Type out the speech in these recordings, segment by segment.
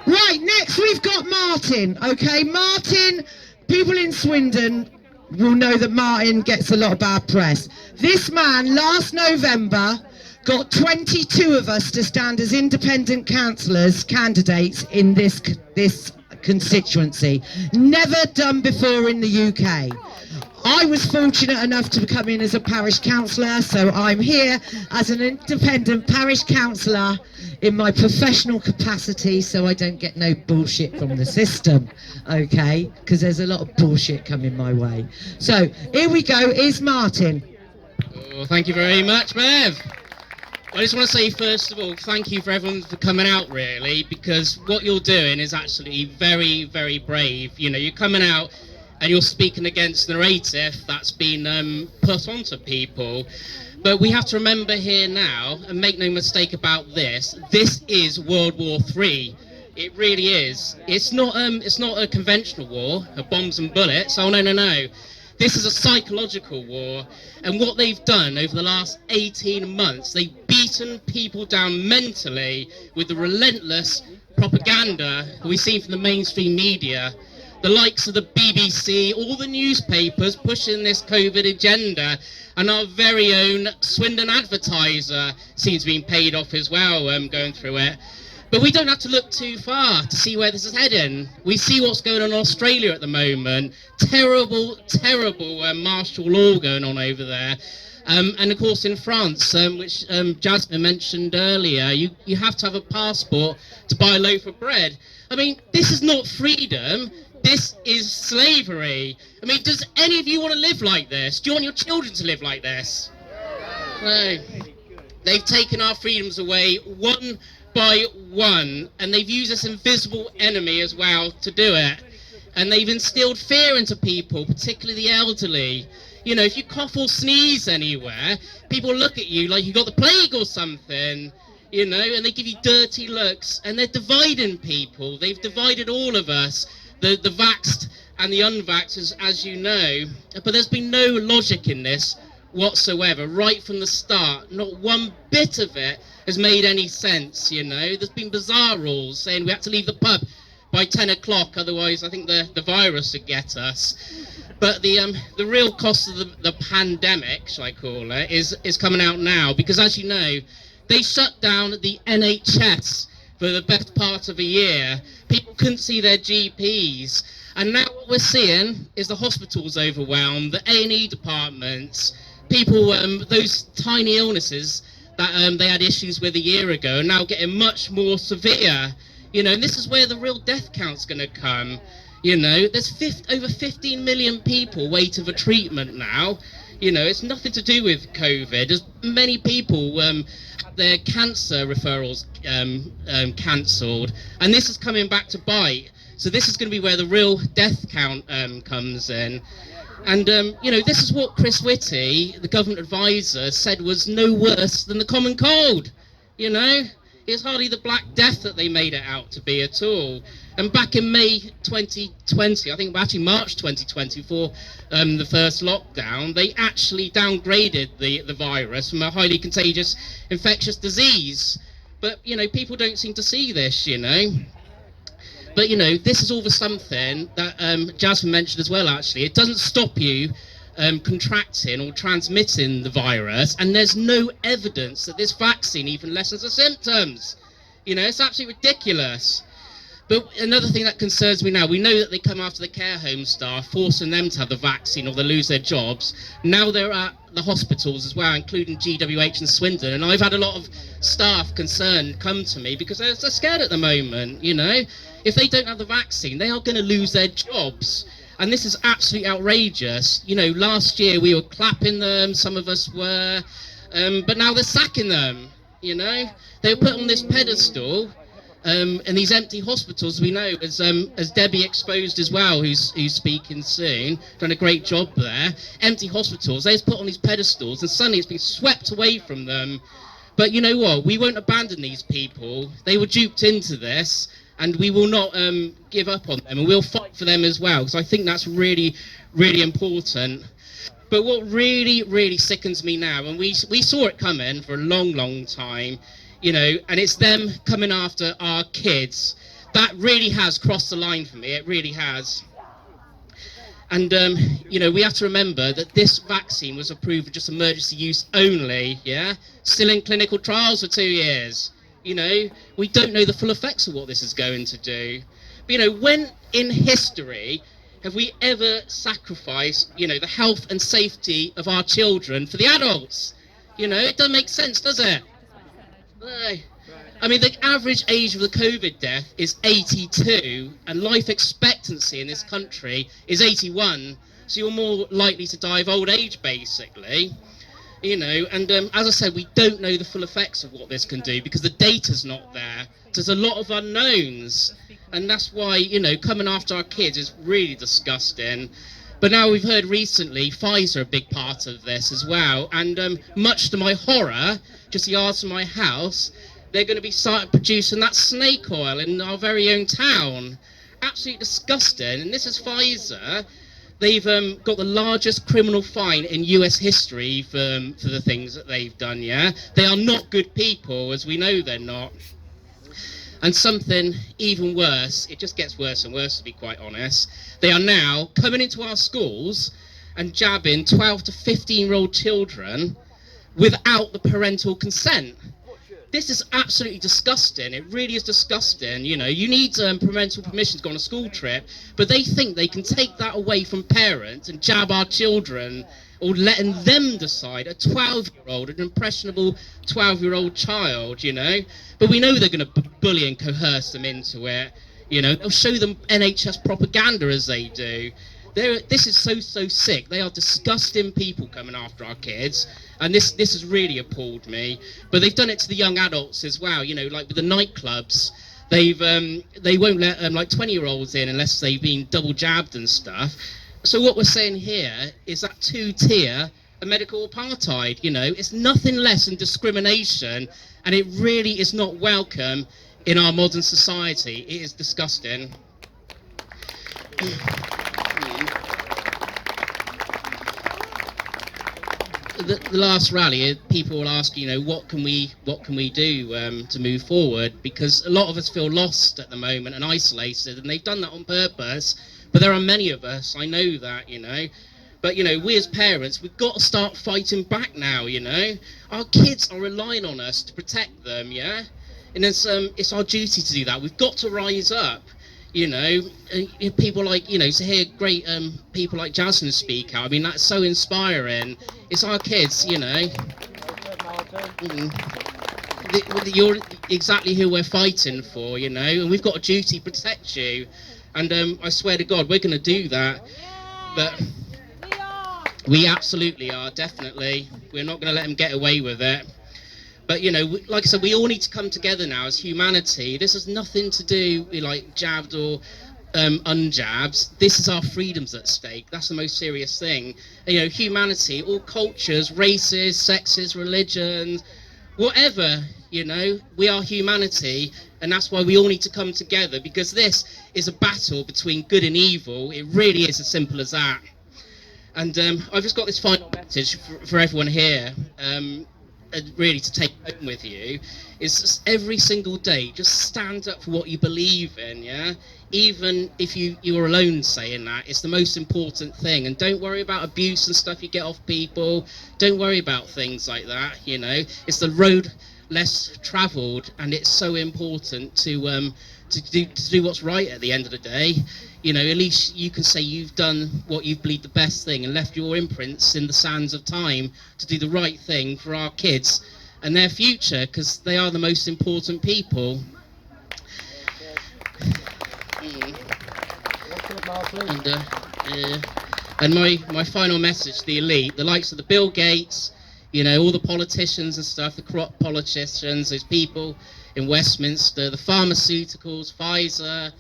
Right, next we've got Martin. Okay, Martin, people in Swindon will know that Martin gets a lot of bad press. This man, last November, got 22 of us to stand as independent councillors, candidates in this constituency. Never done before in the UK. I was fortunate enough to come in as a parish councillor, so I'm here as an independent parish councillor in my professional capacity, so I don't get no bullshit from the system, okay? Because there's a lot of bullshit coming my way. So here we go, here's Martin. Oh, thank you very much, Bev. I just want to say, first of all, thank you for everyone for coming out, really, because what you're doing is actually very, very brave. You know, you're coming out and you're speaking against the narrative that's been put onto people. But we have to remember here now, and make no mistake about this is World War III. It really is. It's not a conventional war of bombs and bullets. Oh, no. This is a psychological war, and what they've done over the last 18 months, they've beaten people down mentally with the relentless propaganda we've seen from the mainstream media. The likes of the BBC, all the newspapers pushing this COVID agenda, and our very own Swindon advertiser seems to be paid off as well, going through it. But we don't have to look too far to see where this is heading. We see what's going on in Australia at the moment. Terrible martial law going on over there. And of course in France, which Jasmine mentioned earlier, you have to have a passport to buy a loaf of bread. I mean, this is not freedom. This is slavery. I mean, does any of you want to live like this? Do you want your children to live like this? No. They've taken our freedoms away one by one, and they've used this invisible enemy as well to do it. And they've instilled fear into people, particularly the elderly. You know, if you cough or sneeze anywhere, people look at you like you got the plague or something, you know, and they give you dirty looks, and they're dividing people. They've divided all of us. The vaxxed and the unvaxxed, as you know. But there's been no logic in this whatsoever, right from the start. Not one bit of it has made any sense, you know. There's been bizarre rules saying we have to leave the pub by 10 o'clock, otherwise I think the virus would get us. But the real cost of the pandemic, shall I call it, is coming out now, because as you know, they shut down the NHS for the best part of a year. People couldn't see their GPs, and now what we're seeing is the hospitals overwhelmed, the A&E departments, people, those tiny illnesses that they had issues with a year ago are now getting much more severe, you know, and this is where the real death count's going to come. You know, there's over 15 million people waiting for treatment now. You know, it's nothing to do with COVID. There's many people had their cancer referrals cancelled, and this is coming back to bite. So this is going to be where the real death count comes in. And, you know, this is what Chris Whitty, the government advisor, said was no worse than the common cold. You know, it's hardly the Black Death that they made it out to be at all. And back in May 2020, I think actually March 2020, for the first lockdown, they actually downgraded the virus from a highly contagious infectious disease. But, you know, people don't seem to see this, you know. But, you know, this is all for something that Jasmine mentioned as well, actually. It doesn't stop you contracting or transmitting the virus, and there's no evidence that this vaccine even lessens the symptoms. You know, it's absolutely ridiculous. But another thing that concerns me now, we know that they come after the care home staff, forcing them to have the vaccine or they lose their jobs. Now they're at the hospitals as well, including GWH and Swindon. And I've had a lot of staff concerned come to me because they're scared at the moment, you know. If they don't have the vaccine, they are going to lose their jobs. And this is absolutely outrageous. You know, last year we were clapping them, some of us were, but now they're sacking them, you know. They were put on this pedestal. And these empty hospitals, we know, as Debbie exposed as well, who's speaking soon, done a great job there. Empty hospitals, they was put on these pedestals, and suddenly it's been swept away from them. But you know what? We won't abandon these people. They were duped into this, and we will not give up on them, and we'll fight for them as well, because I think that's really, really important. But what really, really sickens me now, and we saw it coming for a long, long time, you know, and it's them coming after our kids. that really has crossed the line for me. It really has. And, you know, we have to remember that this vaccine was approved for just emergency use only, yeah? Still in clinical trials for 2 years. You know, we don't know the full effects of what this is going to do. But, you know, when in history have we ever sacrificed, you know, the health and safety of our children for the adults? You know, it doesn't make sense, does it? No. I mean, the average age of the COVID death is 82, and life expectancy in this country is 81. So you're more likely to die of old age, basically. You know, and as I said, we don't know the full effects of what this can do because the data's not there. So there's a lot of unknowns, and that's why, you know, coming after our kids is really disgusting. But now we've heard recently Pfizer are a big part of this as well, and much to my horror, just the yards from my house, they're going to be starting producing that snake oil in our very own town. Absolutely disgusting. And this is Pfizer. They've got the largest criminal fine in US history for the things that they've done, yeah? They are not good people, as we know they're not. And something even worse, it just gets worse and worse, to be quite honest. They are now coming into our schools and jabbing 12 to 15-year-old children without the parental consent. This is absolutely disgusting. It really is disgusting. You know, you need parental permission to go on a school trip, but they think they can take that away from parents and jab our children, or letting them decide, a 12-year-old, an impressionable 12-year-old child, you know. But we know they're going to bully and coerce them into it. You know, they'll show them NHS propaganda as they do. This is so sick. They are disgusting people coming after our kids, and this has really appalled me. But they've done it to the young adults as well. You know, like with the nightclubs, they won't let like 20-year-olds in unless they've been double jabbed and stuff. So what we're saying here is that two-tier a medical apartheid. You know, it's nothing less than discrimination, and it really is not welcome in our modern society. It is disgusting. The last rally, people will ask, you know, what can we do to move forward? Because a lot of us feel lost at the moment and isolated, and they've done that on purpose. But there are many of us, I know that, you know. But, you know, we as parents, we've got to start fighting back now, you know. Our kids are relying on us to protect them, yeah? And it's our duty to do that. We've got to rise up. You know, people like, you know, to hear great people like Jasmine speak out, I mean, that's so inspiring. It's our kids, you know. You're exactly who we're fighting for, you know, and we've got a duty to protect you. And I swear to God, we're going to do that. But we absolutely are, definitely. We're not going to let them get away with it. But, you know, like I said, we all need to come together now as humanity. This has nothing to do with, like, jabbed or unjabbed. This is our freedoms at stake. That's the most serious thing. And, you know, humanity, all cultures, races, sexes, religions, whatever, you know, we are humanity. And that's why we all need to come together, because this is a battle between good and evil. It really is as simple as that. And I've just got this final message for everyone here. Really to take home with you, is just every single day just stand up for what you believe in, yeah? Even if you're alone saying that, it's the most important thing. And don't worry about abuse and stuff you get off people. Don't worry about things like that, you know. It's the road less travelled, and it's so important to do what's right at the end of the day. You know, at least you can say you've done what you've believed the best thing and left your imprints in the sands of time to do the right thing for our kids and their future, because they are the most important people. And my final message to the elite, the likes of the Bill Gates, you know, all the politicians and stuff, the corrupt politicians, those people in Westminster, the pharmaceuticals, Pfizer,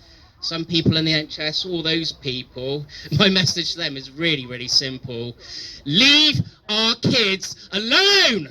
some people in the NHS, all those people, my message to them is really, really simple. Leave our kids alone!